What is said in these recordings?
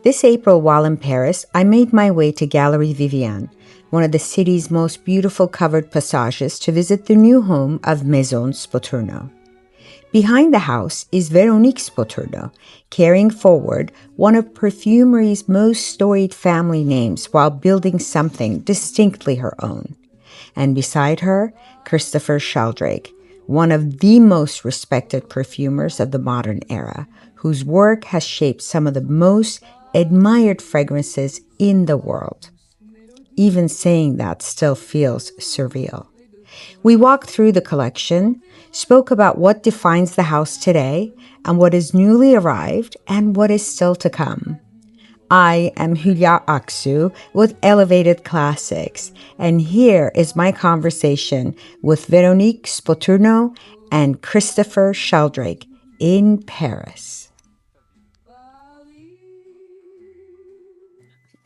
This April, while in Paris, I made my way to Galerie Vivienne, one of the city's most beautiful covered passages, to visit the new home of Maison Spoturno. Behind the house is Véronique Spoturno, carrying forward one of perfumery's most storied family names while building something distinctly her own. And beside her, Christopher Sheldrake, one of the most respected perfumers of the modern era, whose work has shaped some of the most admired fragrances in the world. Even saying that still feels surreal. We walked through the collection, spoke about what defines the house today and what is newly arrived and what is still to come. I am Julia Aksu with Elevated Classics, and here is my conversation with Véronique Spoturno and Christopher Sheldrake in Paris.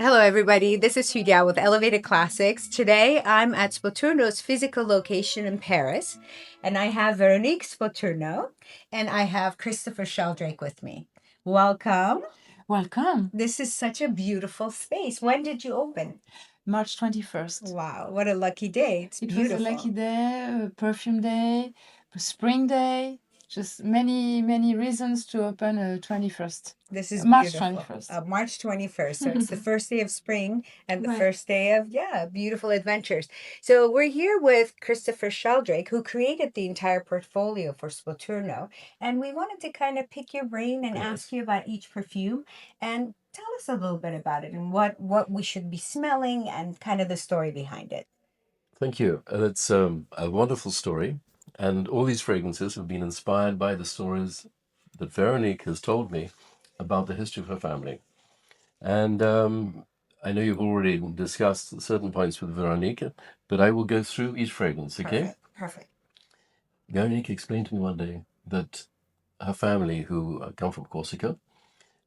Hello, everybody. This is Julia with Elevated Classics. Today, I'm at Spoturno's physical location in Paris, and I have Véronique Spoturno, and I have Christopher Sheldrake with me. Welcome. Welcome. This is such a beautiful space. When did you open? March 21st. Wow, what a lucky day. It's beautiful. Was a lucky day, a perfume day, a spring day, just many reasons to open 21st. This is March beautiful. 21st. March 21st. So it's the first day of spring and the Right. first day of, beautiful adventures. So we're here with Christopher Sheldrake, who created the entire portfolio for Spoturno. And we wanted to kind of pick your brain and ask you about each perfume and tell us a little bit about it and what we should be smelling and kind of the story behind it. Thank you. It's a wonderful story. And all these fragrances have been inspired by the stories that Veronique has told me about the history of her family. And I know you've already discussed certain points with Veronique, but I will go through each fragrance, okay? Perfect. Veronique explained to me one day that her family, who come from Corsica,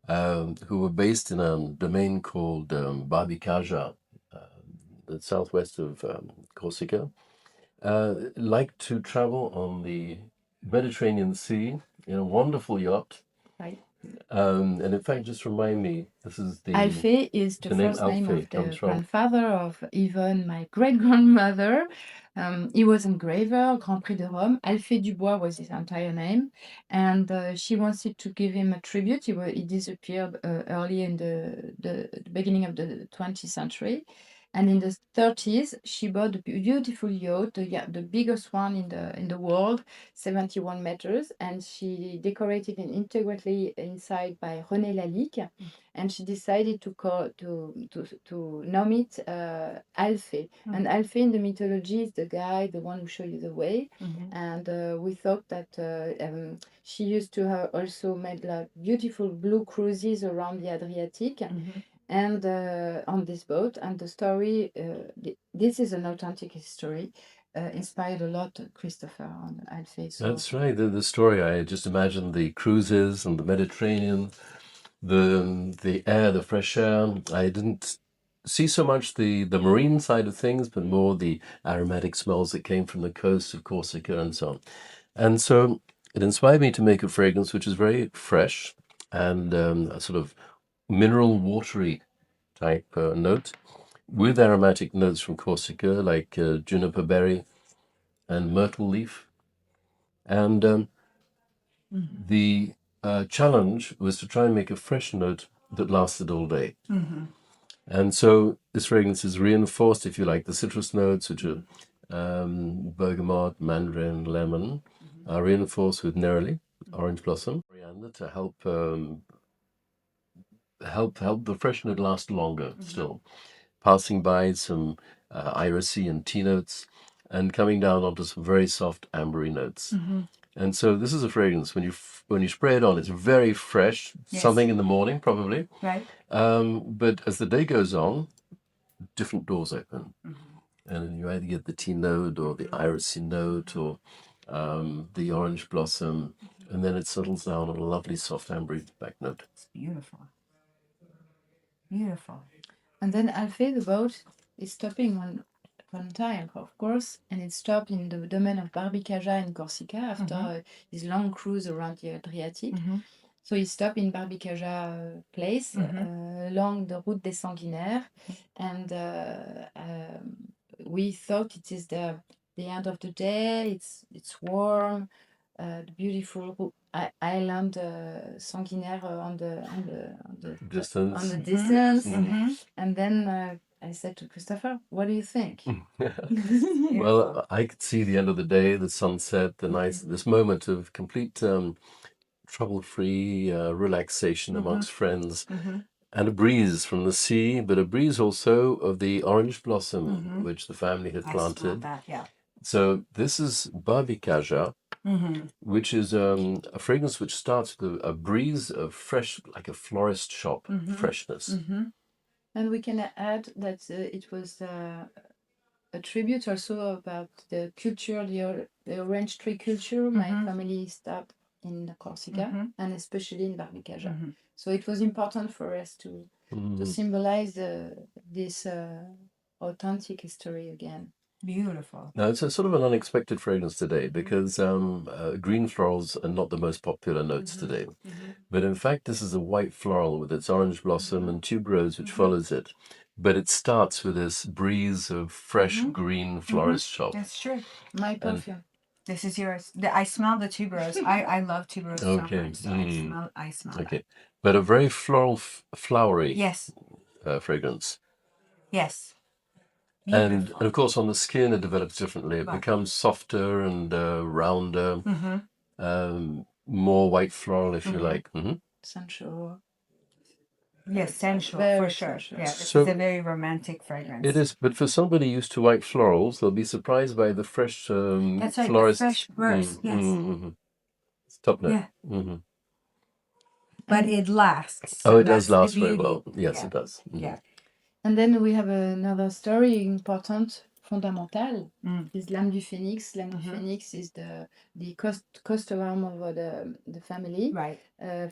who were based in a domain called Barbicaja, the southwest of Corsica, like to travel on the Mediterranean Sea in a wonderful yacht. Right. And in fact, just remind me, this is Alphée is the name first name Alphée of the comes from. grandfather of even my great-grandmother. He was engraver, Grand Prix de Rome. Alphée Dubois was his entire name. And she wanted to give him a tribute. He disappeared early in the beginning of the 20th century. And in the 30s, she bought a beautiful yacht, the biggest one in the world, 71 meters. And she decorated it integrally inside by René Lalique. And she decided to name it Alphée. And Alphée in the mythology is the guy, the one who shows you the way. And we thought that she used to have also made like beautiful blue cruises around the Adriatic. And on this boat, and the story, this is an authentic history, inspired a lot Christopher on Alphée. So That's right. The story, I just imagined the cruises and the Mediterranean, the air, the fresh air. I didn't see so much the marine side of things, but more the aromatic smells that came from the coast of Corsica and so on. And so it inspired me to make a fragrance which is very fresh and a sort of mineral watery type note with aromatic notes from Corsica like juniper berry and myrtle leaf. And the challenge was to try and make a fresh note that lasted all day. And so this fragrance is reinforced, if you like, the citrus notes, which are bergamot, mandarin, lemon, are reinforced with neroli, orange blossom, coriander to help the fresh note last longer still. Passing by some irisy and tea notes, and coming down onto some very soft ambery notes. And so this is a fragrance when you spray it on, it's very fresh. Yes. Something in the morning probably, Right. but as the day goes on, different doors open, and you either get the tea note or the irisy note or the orange blossom, and then it settles down on a lovely soft ambery back note. It's beautiful. Beautiful. And then Alphée, the boat, is stopping one time, of course, and it stopped in the domain of Barbicaja in Corsica after his long cruise around the Adriatic. So he stopped in Barbicaja place along the Route des Sanguinaires, and we thought it is the end of the day. It's warm, the beautiful island Sanguinaire on the Distance. distance, Mm-hmm. and then I said to Christopher, "What do you think?" Well, I could see the end of the day, the sunset, the nice, this moment of complete trouble-free relaxation amongst friends, and a breeze from the sea, but a breeze also of the orange blossom which the family had I smell planted. that, yeah. So this is Barbicaja, which is a fragrance which starts with a breeze of fresh, like a florist shop freshness. And we can add that it was a tribute also about the culture, the orange tree culture. My family started in Corsica and especially in Barbicaja. So it was important for us to symbolize this authentic history again. Beautiful. Now, it's a sort of an unexpected fragrance today because green florals are not the most popular notes today. But in fact, this is a white floral with its orange blossom and tuberose which follows it. But it starts with this breeze of fresh green florist shop. That's true. My perfume. This is yours. I smell the tuberose. I love tuberose so Okay. much. So I smell Okay. that. But a very floral, flowery Yes. fragrance. Yes. And Beautiful. of course, on the skin, it develops differently. It becomes softer and rounder, more white floral, if you like. Sensual. Yes, sensual Very for sure. sensual. Yeah, this So is a very romantic fragrance. it is, but for somebody used to white florals, they'll be surprised by the fresh That's right. florist. The fresh burst. Yes. It's top note. Yeah. But it lasts. Oh, So it does that's the last very beauty. well. Yes, Yeah. it does. Yeah. And then we have another story important, fundamental, is l'âme du phénix. L'âme du phénix is the coastal arm of the family. Right.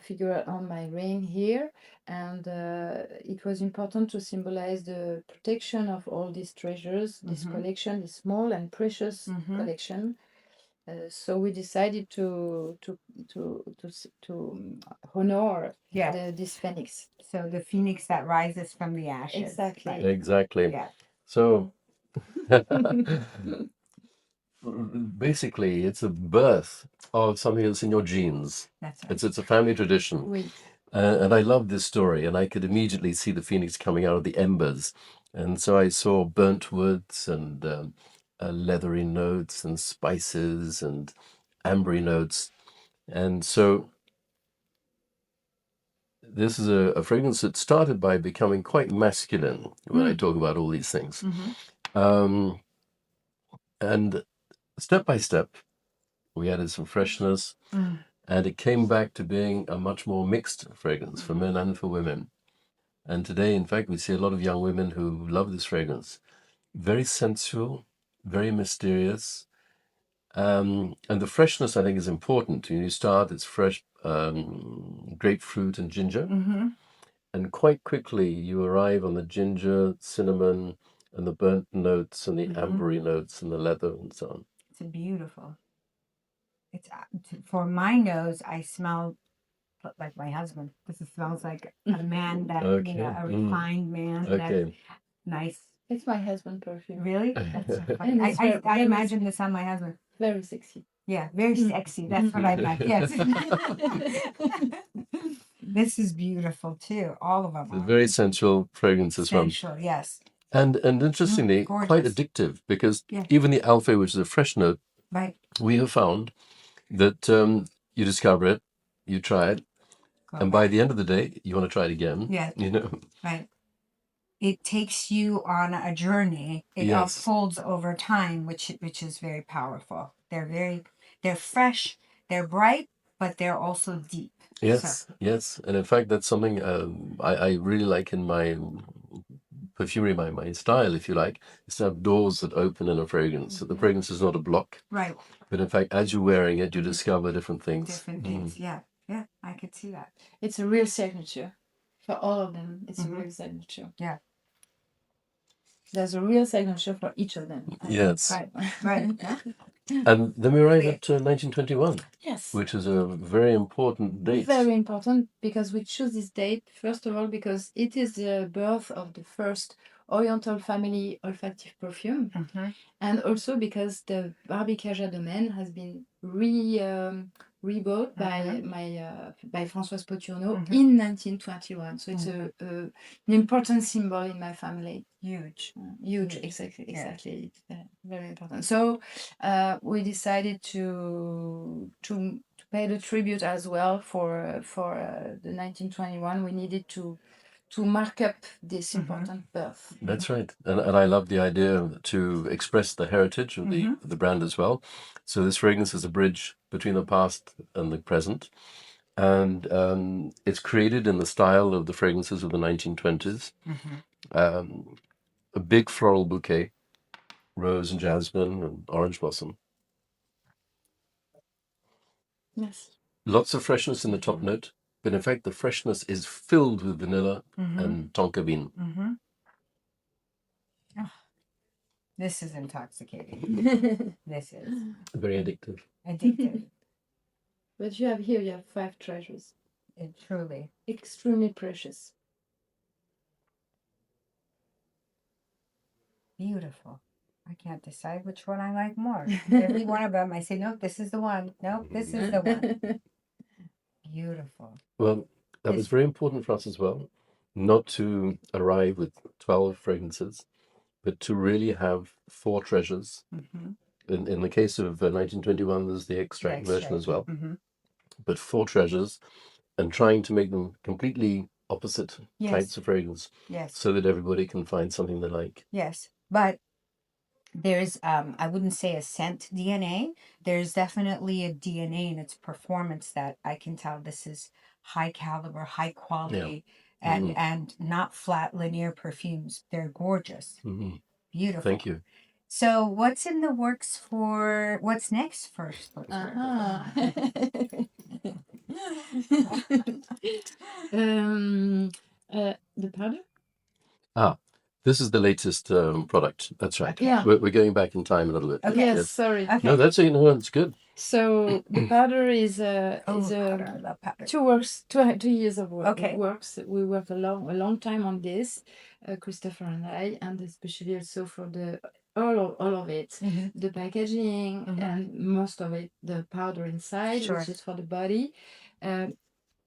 Figure on my ring here, and it was important to symbolize the protection of all these treasures. This collection, this small and precious collection. So we decided to honor this phoenix. So the phoenix that rises from the ashes. Exactly. Right. Exactly. Yeah. So basically, it's a birth of something that's in your genes. That's right. It's a family tradition. Oui. And I love this story, and I could immediately see the phoenix coming out of the embers. And so I saw burnt woods and leathery notes and spices and ambery notes. And so this is a fragrance that started by becoming quite masculine when I talk about all these things. And step by step, we added some freshness, and it came back to being a much more mixed fragrance for men and for women. And today, in fact, we see a lot of young women who love this fragrance. Very sensual, very mysterious. And the freshness, I think, is important. When you start, it's fresh grapefruit and ginger. And quite quickly, you arrive on the ginger, cinnamon, and the burnt notes, and the ambery notes, and the leather, and so on. It's beautiful. It's for my nose. I smell like my husband. This smells like a man that a refined man. Okay. That's nice. It's my husband perfume. Really? That's so funny. I imagine this on my husband. Very sexy. Yeah, very sexy. That's what I meant. Yes. This is beautiful too. All of them. It's a very sensual fragrance as well. Sensual, yes. And interestingly, quite addictive, because even the alpha, which is a fresh note, right, we have found that you discover it, you try it, and by the end of the day, you want to try it again. Yeah. You know. Right. It takes you on a journey. It unfolds over time, which is very powerful. They're fresh, they're bright, but they're also deep. Yes, yes. And in fact, that's something I really like in my perfumery, my style, if you like, is to have doors that open in a fragrance. So the fragrance is not a block. Right. But in fact, as you're wearing it, you discover different things. Different things, yeah. Yeah, I could see that. It's a real signature. For all of them, it's a real signature. Yeah. There's a real signature for each of them. Yes. Right. And then we arrive at 1921, Yes. which is a very important date. Very important, because we choose this date, first of all, because it is the birth of the first Oriental family olfactive perfume, and also because the Barbicaglia domain has been rebought by François Spoturno in 1921. So it's an important symbol in my family. Huge. Huge, exactly. It's very important. So we decided to pay the tribute as well for the 1921. We needed to mark up this important birth. That's right. And I love the idea to express the heritage of the brand as well. So this fragrance is a bridge between the past and the present. And it's created in the style of the fragrances of the 1920s. A big floral bouquet, rose and jasmine and orange blossom. Yes. Lots of freshness in the top note, but in fact the freshness is filled with vanilla and tonka bean. This is intoxicating. This is Very addictive. addictive. But you have 5 treasures. Truly. Extremely precious. Beautiful. I can't decide which one I like more. Every one of them, I say, nope, this is the one. Nope, this is the one. Beautiful. Well, that was very important for us as well, not to arrive with 12 fragrances, but to really have 4 treasures. In the case of 1921, there's the extract version as well, but 4 treasures, and trying to make them completely opposite types of fragrance, so that everybody can find something they like. Yes, but there's, I wouldn't say a scent DNA. There's definitely a DNA in its performance that I can tell this is high caliber, high quality, and not flat linear perfumes. They're gorgeous. Beautiful. Thank you. So what's in the works for, what's next for Spoturno? The powder? This is the latest product. That's right. Yeah. We're going back in time a little bit. Okay. Yes, sorry. Okay. No, it's good. So the powder is powder, I love powder. 2 years of work. Okay. We worked a long time on this, Christopher and I, and especially also for all of it, the packaging and most of it, the powder inside, which is for the body.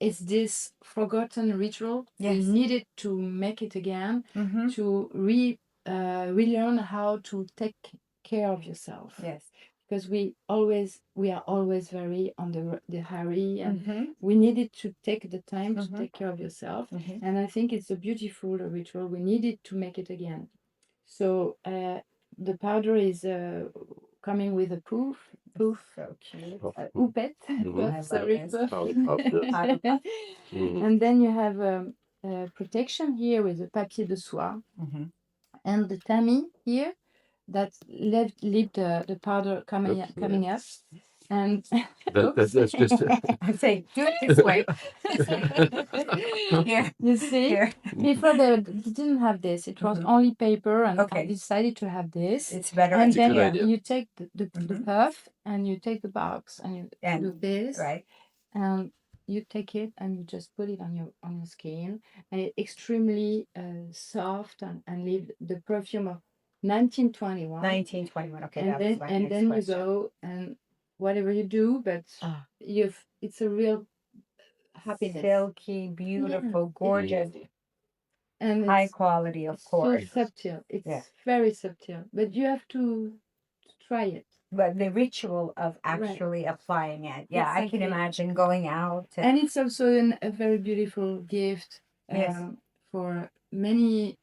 It's this forgotten ritual. We needed to make it again, to relearn how to take care of yourself. Yes. Because we are always very on the hurry, and we needed to take the time to take care of yourself. And I think it's a beautiful ritual. We needed to make it again. So the powder is coming with a poof, so cute. houpette, and then you have protection here with the papier de soie, and the tamis here that leave the powder coming up. And that's just I'm saying, do it this way. Here. You see, Here. before they didn't have this. It was only paper, and I decided to have this. It's better. And then idea. you take the puff, and you take the box, and you do this, and you take it, and you just put it on your skin, and it's extremely soft, and leave the perfume of 1921. 1921. Okay, and then you go and whatever you do, but it's a real happiness. Silky, beautiful, gorgeous, and high quality, of course. So subtle. It's very subtle, but you have to try it. But the ritual of actually applying it, I can imagine going out. And it's also a very beautiful gift for many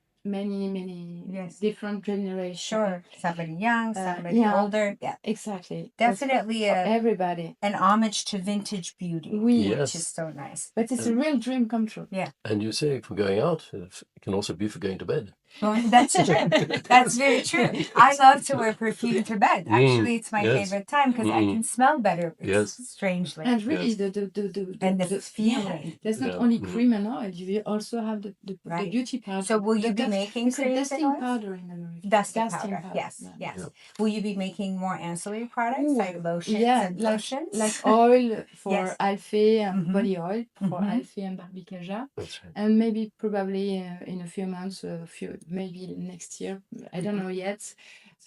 different generations. Sure, somebody young, somebody older. Yeah, exactly. Definitely everybody. An homage to vintage beauty, which is so nice. But it's a real dream come true. And you say for going out, it can also be for going to bed. Well, that's true. That's very true. I love to wear perfume to bed. Actually, it's my yes. favorite time because I can smell better. Yes. Strangely. And really, Yes. the feeling. there's not Yeah. only cream and oil. You also have the Right. beauty powder. So will you be making it's a creams and dusting oils? powder in America. Dusting powder. Yes, Yeah. yes. Will you be making more ancillary products Ooh, like lotions yeah, and like lotions? oil for Yes. Alfie and Mhm. body oil for Mhm. Alfie and Barbicaja, That's right. and maybe probably in a few months, maybe next year. I don't know yet.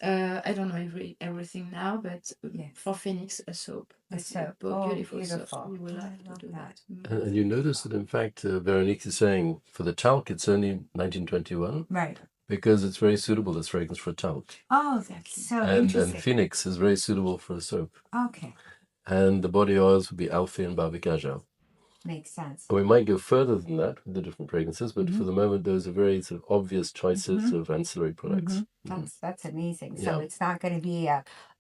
I don't know everything now, but Yes. for Phoenix, a soap. A soap. Beautiful Beautiful. soap. We will I have to love do that. that. And you notice that, in fact, Veronique is saying for the talc, it's only 1921 Right. because it's very suitable as fragrance for talc. Oh, that's so And interesting. Phoenix is very suitable for a soap. Okay. And the body oils would be Alfie and Barbicaja. Makes sense. We might go further than that with the different fragrances, but for the moment, those are very sort of obvious choices of ancillary products. That's amazing. So Yeah. it's not going to be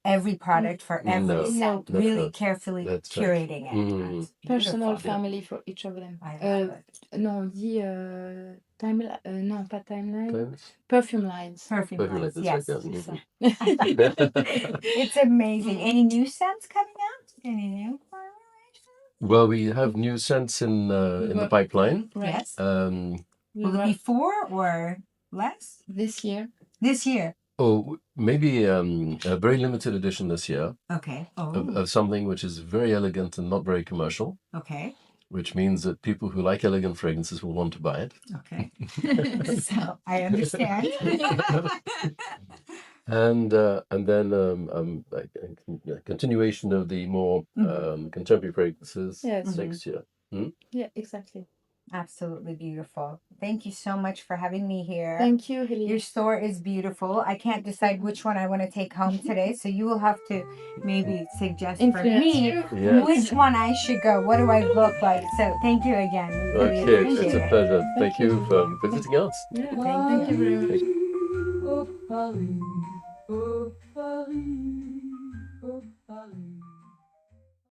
every product for every No, scent. that's Really not. carefully That's right. curating it. That's Personal beautiful. family for each of them. I love it. Non, on dit non, pas timeline. Times? Perfume lines. Perfume Perfume lines. lines, Yes. that's right, C'est yeah. ça. It's amazing. Any new scents coming out? Any new formulations? Well, we have new scents in the pipeline. Right. Yes. We Will it were be 4 or less? this year. This year. Oh, maybe a very limited edition this year Okay. Oh. of something which is very elegant and not very commercial, Okay. which means that people who like elegant fragrances will want to buy it. Okay. So I understand. And then a continuation of the more contemporary fragrances Yes. next year. Yeah, exactly. Absolutely beautiful. Thank you so much for having me here. Thank you, Helene. Your store is beautiful. I can't decide which one I want to take home today, so you will have to maybe suggest for Influence me you. Yes. which one I should go. What do I look like? So thank you again. We really Okay, appreciate it's a it. pleasure. Thank Thank you for visiting us. Yeah, Thank you very much. Oh Paris, oh Paris, oh Paris.